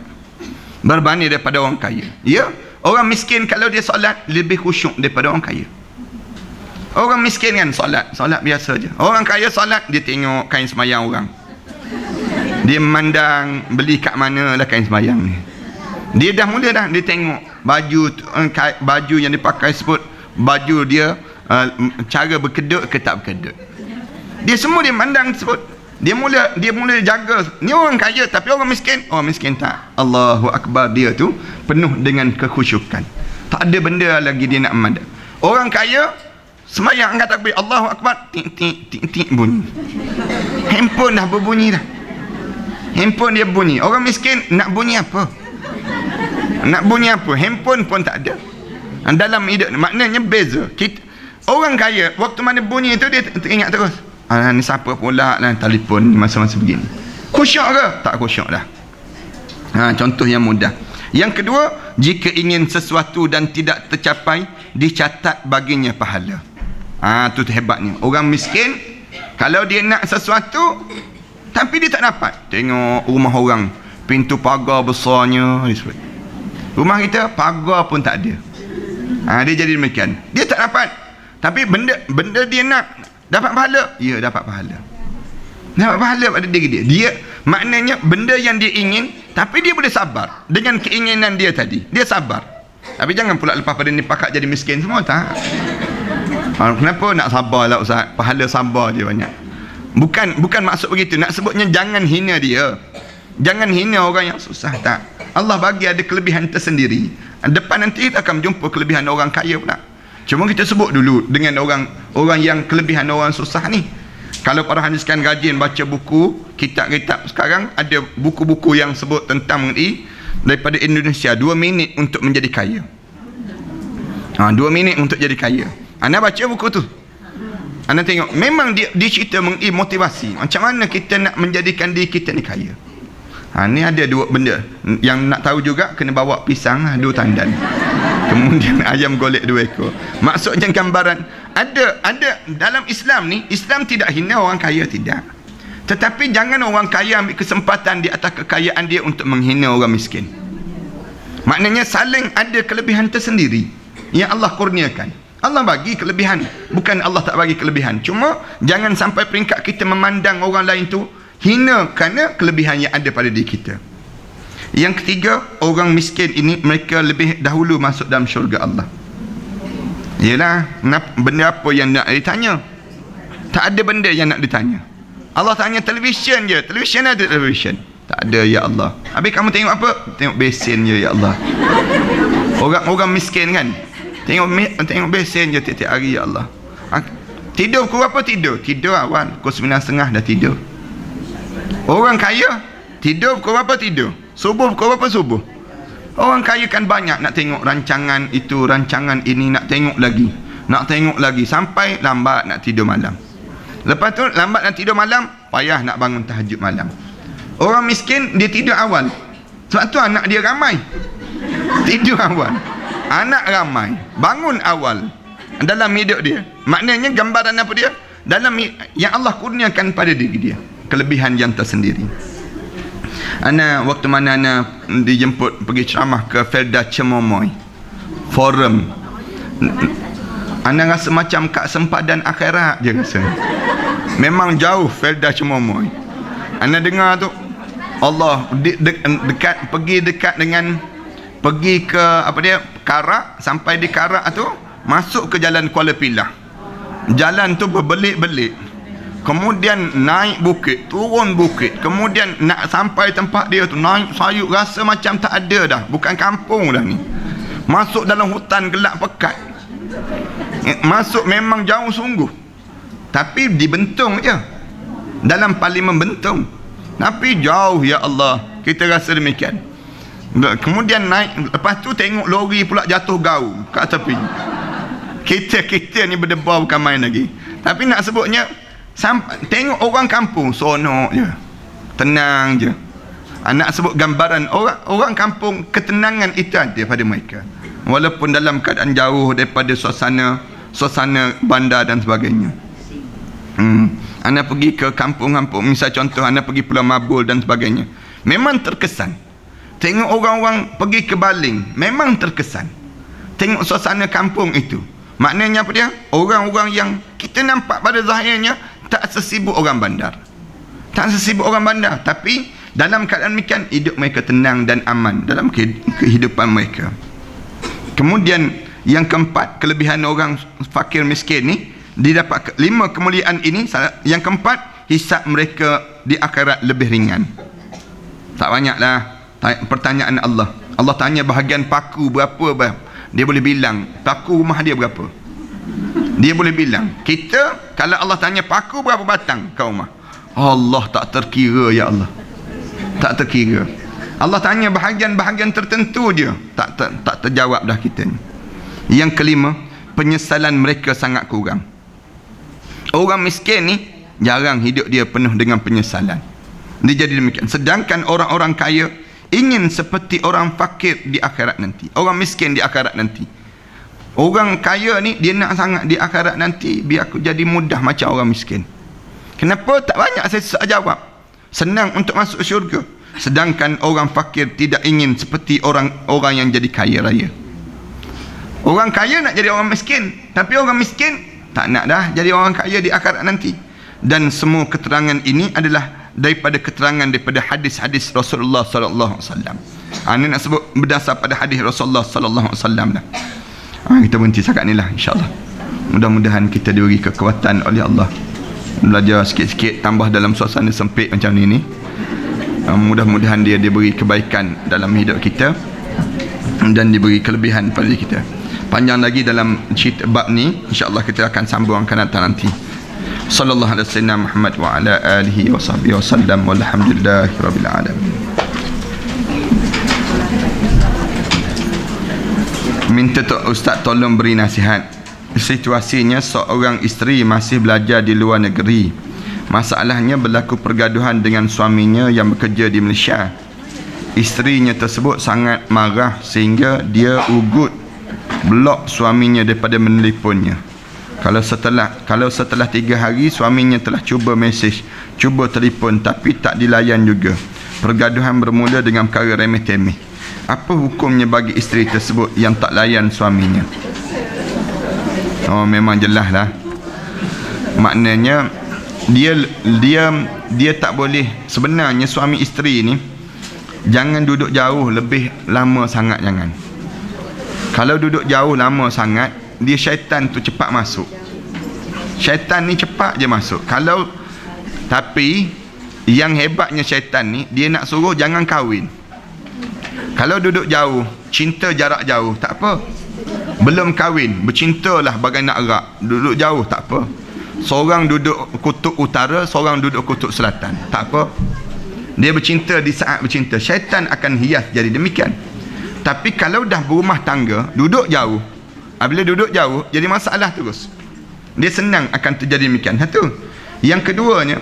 berbanding daripada orang kaya. Ya, orang miskin kalau dia solat lebih khusyuk daripada orang kaya. Orang miskin kan solat biasa je. Orang kaya solat, dia tengok kain semayang orang. Dia memandang beli kat mana lah kain sembahyang ni. Dia dah mula dah, dia tengok baju yang dipakai sebut, baju dia cara berkedut ke tak berkedut. Dia semua dia mandang sebut. Dia mula jaga. Ni orang kaya, tapi orang miskin tak. Allahu Akbar, dia tu penuh dengan kekhusyukan. Tak ada benda lagi dia nak memandang. Orang kaya sembahyang angkat takbir Allahu Akbar, tik tik tik tik bunyi. Handphone dah berbunyi dah. Handphone dia bunyi. Orang miskin nak bunyi apa? Nak bunyi apa? Handphone pun tak ada. Dalam hidup maknanya beza. Orang kaya waktu mana bunyi tu dia teringat terus. Ni siapa pula lah telefon masa-masa begini. Khusyuk ke? Tak khusyuk dah. Contoh yang mudah. Yang kedua, jika ingin sesuatu dan tidak tercapai, dicatat baginya pahala. Tu hebatnya. Orang miskin, kalau dia nak sesuatu tapi dia tak dapat. Tengok rumah orang, pintu pagar besarnya. Rumah kita pagar pun tak ada. Dia jadi demikian. Dia tak dapat. Tapi benda dia nak dapat pahala. Ya, dapat pahala. Dapat pahala pada diri dia. Dia maknanya benda yang dia ingin, tapi dia boleh sabar dengan keinginan dia tadi. Dia sabar. Tapi jangan pula lepas pada ni pakak jadi miskin semua, tak. Kenapa nak sabar lah Ustaz? Pahala sabar je banyak. Bukan maksud begitu. Nak sebutnya jangan hina dia. Jangan hina orang yang susah, tak. Allah bagi ada kelebihan tersendiri. Depan nanti kita akan jumpa kelebihan orang kaya pula. Cuma kita sebut dulu dengan orang yang kelebihan orang susah ni. Kalau para hadis kan rajin baca buku, kitab-kitab sekarang ada buku-buku yang sebut tentang mengenai daripada Indonesia 2 minit untuk menjadi kaya. 2 minit untuk jadi kaya. Anda baca buku tu, anda tengok memang dia cerita mengenai motivasi macam mana kita nak menjadikan diri kita ni kaya. Ni ada 2 benda yang nak tahu juga. Kena bawa pisang 2 tandan, kemudian ayam golek 2 ekor. Maksudnya gambaran ada dalam Islam ni. Islam tidak hina orang kaya, tidak. Tetapi jangan orang kaya ambil kesempatan di atas kekayaan dia untuk menghina orang miskin. Maknanya saling ada kelebihan tersendiri yang Allah kurniakan. Allah bagi kelebihan, bukan Allah tak bagi kelebihan. Cuma jangan sampai peringkat kita memandang orang lain tu hina kerana kelebihan yang ada pada diri kita. Yang ketiga, orang miskin ini mereka lebih dahulu masuk dalam syurga Allah. Yalah, benda apa yang nak ditanya? Tak ada benda yang nak ditanya. Allah tanya televisyen je. Televisyen ada televisyen? Tak ada ya Allah. Habis kamu tengok apa? Tengok besen je ya Allah. Orang miskin kan, tengok besen je tiap-tiap hari ya Allah. Tidur pukul apa? Tidur awal pukul 9.30 dah tidur. Orang kaya tidur pukul apa? Tidur subuh pukul apa? Subuh. Orang kaya kan banyak nak tengok rancangan itu, rancangan ini, nak tengok lagi sampai lambat nak tidur malam. Lepas tu lambat nak tidur malam, payah nak bangun tahajud malam. Orang miskin dia tidur awal, sebab tu anak dia ramai. Tidur awal, anak ramai, bangun awal dalam hidup dia. Maknanya gambaran apa dia? Dalam yang Allah kurniakan pada diri dia, kelebihan yang tersendiri. Ana waktu mana ana dijemput pergi ceramah ke Felda Cemomoy Forum, ana rasa macam kat sempadan akhirat je rasa. Memang jauh Felda Cemomoy. Ana dengar tu Allah dekat dengan pergi ke Karak, sampai di Karak tu masuk ke jalan Kuala Pilah. Jalan tu berbelit-belit. Kemudian naik bukit, turun bukit, kemudian nak sampai tempat dia tu naik sayuk, rasa macam tak ada dah, bukan kampung dah ni. Masuk dalam hutan gelap pekat. Masuk memang jauh sungguh. Tapi di Bentung je, dalam parlimen Bentung. Tapi jauh ya Allah, kita rasa demikian. Kemudian naik, lepas tu tengok lori pula jatuh gaul kat tepi. Kita ni berdebar bukan main lagi. Tapi nak sebutnya, tengok orang kampung sonok je, tenang je. Nak sebut gambaran orang kampung, ketenangan itu ada pada mereka, walaupun dalam keadaan jauh daripada suasana bandar dan sebagainya. Anda pergi ke kampung-kampung, misal contoh anda pergi Pulau Mabul dan sebagainya, memang terkesan. Tengok orang-orang pergi ke Baling, memang terkesan. Tengok suasana kampung itu. Maknanya apa dia? Orang-orang yang kita nampak pada zahirnya tak sesibuk orang bandar. Tak sesibuk orang bandar, tapi dalam keadaan demikian hidup mereka tenang dan aman dalam kehidupan mereka. Kemudian yang keempat, kelebihan orang fakir miskin ni, dia dapat 5 kemuliaan ini. Yang keempat, hisab mereka di akhirat lebih ringan. Tak banyaklah pertanyaan Allah. Allah tanya bahagian paku berapa, dia boleh bilang paku rumah dia berapa. Dia boleh bilang. Kita kalau Allah tanya paku berapa batang kau rumah, Allah tak terkira, ya Allah. Tak terkira. Allah tanya bahagian-bahagian tertentu je, tak terjawab dah kita ni. Yang kelima, penyesalan mereka sangat kurang. Orang miskin ni jarang hidup dia penuh dengan penyesalan. Dia jadi demikian. Sedangkan orang-orang kaya ingin seperti orang fakir di akhirat nanti, orang miskin di akhirat nanti. Orang kaya ni dia nak sangat di akhirat nanti biar aku jadi mudah macam orang miskin. Kenapa? Tak banyak saya jawab. Senang untuk masuk syurga. Sedangkan orang fakir tidak ingin seperti orang yang jadi kaya raya. Orang kaya nak jadi orang miskin, tapi orang miskin tak nak dah jadi orang kaya di akhirat nanti. Dan semua keterangan ini adalah daripada keterangan daripada hadis-hadis Rasulullah sallallahu alaihi wasallam. Ini nak sebut berdasar pada hadis Rasulullah sallallahu alaihi wasallam dah. Kita berhenti setakat ni lah, insya-Allah. Mudah-mudahan kita diberi kekuatan oleh Allah. Belajar sikit-sikit tambah dalam suasana sempit macam ni. Mudah-mudahan dia diberi kebaikan dalam hidup kita dan diberi kelebihan pada kita. Panjang lagi dalam cerita bab ni, insya-Allah kita akan sambung akan datang nanti. Sallallahu alaihi wasallam Muhammad wa ala alihi wa sahbihi wasallam walhamdulillahi rabbil alamin. Minta Ustaz tolong beri nasihat. Situasinya seorang isteri masih belajar di luar negeri. Masalahnya berlaku pergaduhan dengan suaminya yang bekerja di Malaysia. Isterinya tersebut sangat marah sehingga dia ugut blok suaminya daripada meneleponnya. Kalau setelah 3 hari suaminya telah cuba mesej, cuba telefon tapi tak dilayan juga. Pergaduhan bermula dengan perkara remeh-temeh. Apa hukumnya bagi isteri tersebut yang tak layan suaminya? Oh, memang jelas lah. Maknanya dia tak boleh. Sebenarnya suami isteri ni jangan duduk jauh lebih lama sangat, jangan. Kalau duduk jauh lama sangat, dia syaitan tu cepat masuk. Syaitan ni cepat je masuk. Tapi yang hebatnya syaitan ni, dia nak suruh jangan kahwin. Kalau duduk jauh, cinta jarak jauh, tak apa. Belum kahwin, bercintalah bagai nak erak. Duduk jauh, tak apa. Seorang duduk kutub utara, seorang duduk kutub selatan, tak apa. Dia bercinta di saat bercinta. Syaitan akan hias jadi demikian. Tapi kalau dah berumah tangga, duduk jauh, bila duduk jauh, jadi masalah terus. Dia senang akan terjadi demikian. Satu. Yang keduanya,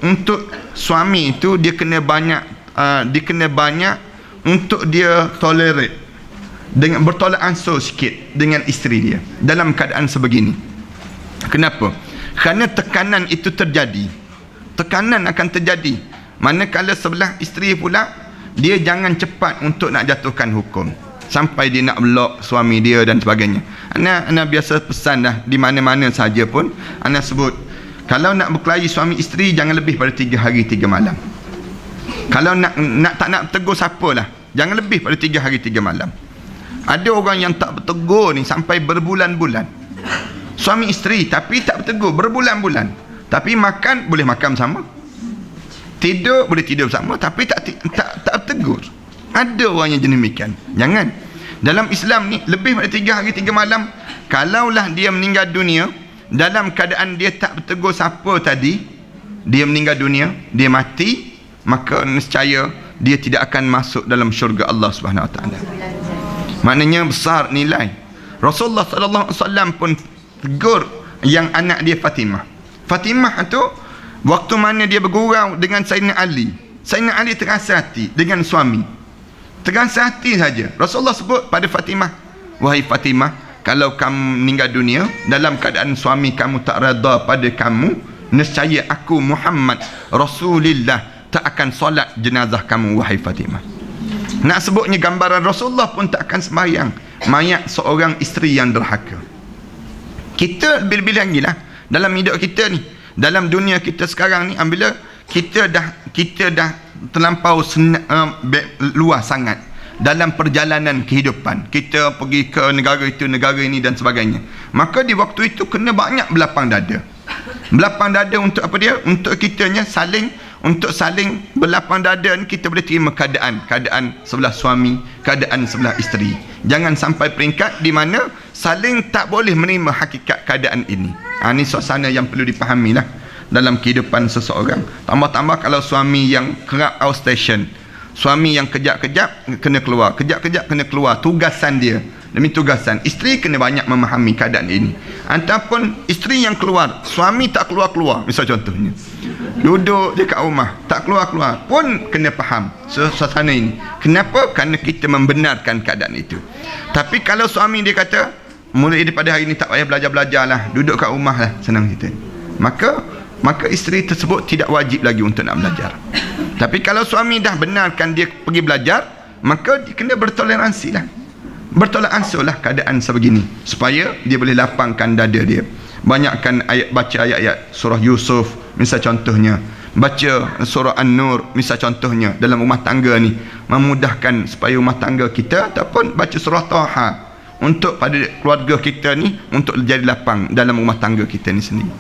untuk suami itu dia kena banyak untuk dia tolerate, dengan bertolak ansur sikit dengan isteri dia dalam keadaan sebegini. Kenapa? Kerana tekanan itu terjadi. Tekanan akan terjadi. Manakala sebelah isteri pula, dia jangan cepat untuk nak jatuhkan hukum sampai dia nak blok suami dia dan sebagainya. Ana biasa pesan dah di mana-mana saja pun, ana sebut kalau nak berkelahi suami isteri jangan lebih pada 3 hari 3 malam. Kalau tak nak tegur siapa lah, jangan lebih pada 3 hari 3 malam. Ada orang yang tak bertegur ni sampai berbulan-bulan. Suami isteri tapi tak bertegur berbulan-bulan. Tapi makan boleh makan sama, tidur boleh tidur bersama, tapi tak bertegur. Ada orang yang jenis demikian. Jangan. Dalam Islam ni lebih pada 3 hari 3 malam, kalaulah dia meninggal dunia dalam keadaan dia tak bertegur siapa tadi, dia meninggal dunia, dia mati, maka nescaya dia tidak akan masuk dalam syurga Allah Subhanahu Wa Taala. Maknanya besar nilai. Rasulullah sallallahu alaihi wasallam pun tegur yang anak dia Fatimah. Fatimah tu waktu mana dia bergurau dengan Sayyidina Ali, Sayyidina Ali terasa hati dengan suami. Terasa hati saja. Rasulullah sebut pada Fatimah, wahai Fatimah, kalau kamu meninggal dunia dalam keadaan suami kamu tak redha pada kamu, nescaya aku Muhammad Rasulullah tak akan solat jenazah kamu, wahai Fatimah. Nak sebutnya gambaran Rasulullah pun tak akan sembahyang mayat seorang isteri yang derhaka. Kita bila-bila lagi lah dalam hidup kita ni, dalam dunia kita sekarang ni, bila kita dah terlampau luas sangat dalam perjalanan kehidupan. Kita pergi ke negara itu, negara ini dan sebagainya. Maka di waktu itu kena banyak berlapang dada. Berlapang dada untuk apa dia? Untuk kitanya saling berlapang dada ni kita boleh terima keadaan sebelah suami, keadaan sebelah isteri. Jangan sampai peringkat di mana saling tak boleh menerima hakikat keadaan ini. Ini suasana yang perlu dipahami lah dalam kehidupan seseorang. Tambah-tambah kalau suami yang kerap outstation, suami yang kejap-kejap kena keluar, kejap-kejap kena keluar, tugasan dia demi tugasan. Isteri kena banyak memahami keadaan ini. Ataupun isteri yang keluar, suami tak keluar-keluar, misal contohnya duduk dekat rumah tak keluar-keluar, pun kena faham suasana ini. Kenapa? Kerana kita membenarkan keadaan itu. Tapi kalau suami dia kata mulai daripada hari ini tak payah belajar-belajar lah, duduk kat rumah lah, senang kita, maka isteri tersebut tidak wajib lagi untuk nak belajar. Tapi kalau suami dah benarkan dia pergi belajar, maka dia kena bertoleransi lah, bertolak ansur lah keadaan sebegini, supaya dia boleh lapangkan dada dia. Banyakkan baca ayat-ayat surah Yusuf misal contohnya, baca surah An-Nur misal contohnya dalam rumah tangga ni, memudahkan supaya rumah tangga kita, ataupun baca surah Taha untuk pada keluarga kita ni, untuk jadi lapang dalam rumah tangga kita ni sendiri.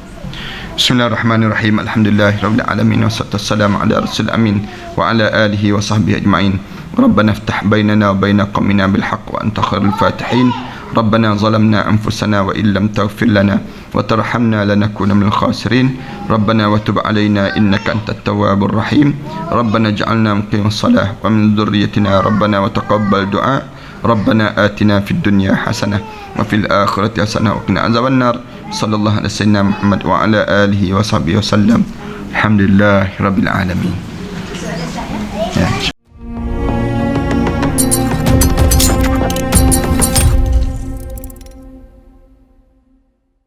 Bismillahirrahmanirrahim. Alhamdulillahirabbil alamin, wassalatu wassalamu ala rasul amin wa ala alihi wa sahbihi ajma'in. Rabbana iftah bainana wa baina qaumina bil haqq wa anta khairul fatihin. ربنا ظلمنا أنفسنا وإن لم تغفر لنا وترحمنا لنكون من الخاسرين. ربنا وتب علينا إنك أنت التواب الرحيم. ربنا اجعلنا مقيم الصلاة ومن ذريتنا ربنا وتقبل دعاء. ربنا آتنا في الدنيا حسنة وفي الآخرة حسنة وقنا عذاب النار. صلى الله على سيدنا محمد وعلى آله وصحبه وسلم. الحمد لله رب العالمين.